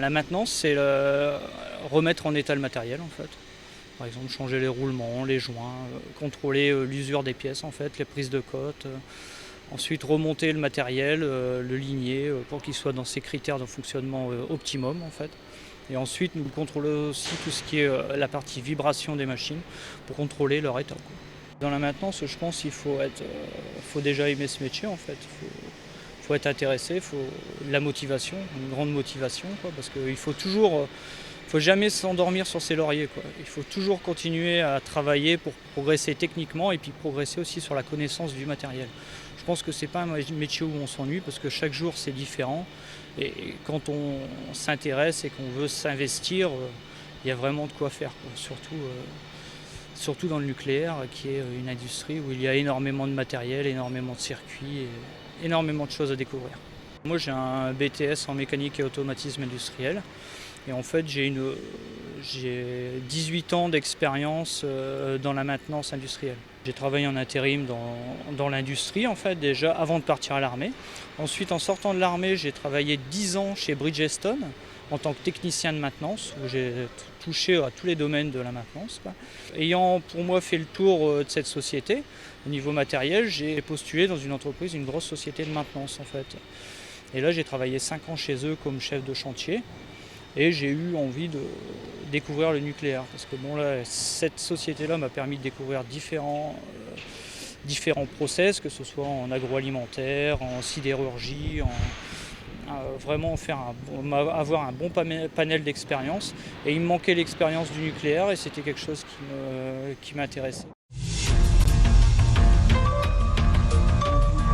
La maintenance, c'est remettre en état le matériel en fait. Par exemple, changer les roulements, les joints, contrôler l'usure des pièces en fait, les prises de cote. Ensuite, remonter le matériel, le ligner pour qu'il soit dans ses critères de fonctionnement optimum en fait. Et ensuite, nous contrôlons aussi tout ce qui est la partie vibration des machines pour contrôler leur état, quoi. Dans la maintenance, je pense qu'il faut déjà aimer ce métier en fait. Faut être intéressé, il faut de la motivation, une grande motivation, quoi, parce qu'il faut jamais s'endormir sur ses lauriers, quoi. Il faut toujours continuer à travailler pour progresser techniquement et puis progresser aussi sur la connaissance du matériel. Je pense que c'est pas un métier où on s'ennuie parce que chaque jour c'est différent. Et quand on s'intéresse et qu'on veut s'investir, il y a vraiment de quoi faire, quoi. Surtout dans le nucléaire, qui est une industrie où il y a énormément de matériel, énormément de circuits, et énormément de choses à découvrir. Moi j'ai un BTS en mécanique et automatisme industriel. Et en fait, j'ai 18 ans d'expérience dans la maintenance industrielle. J'ai travaillé en intérim dans l'industrie, en fait, déjà avant de partir à l'armée. Ensuite, en sortant de l'armée, j'ai travaillé 10 ans chez Bridgestone en tant que technicien de maintenance, où j'ai touché à tous les domaines de la maintenance, quoi. Ayant pour moi fait le tour de cette société, au niveau matériel, j'ai postulé dans une entreprise, une grosse société de maintenance, en fait. Et là, j'ai travaillé 5 ans chez eux comme chef de chantier. Et j'ai eu envie de découvrir le nucléaire. Parce que bon, là, cette société-là m'a permis de découvrir différents process, que ce soit en agroalimentaire, en sidérurgie, vraiment avoir un bon panel d'expérience. Et il me manquait l'expérience du nucléaire et c'était quelque chose qui m'intéressait.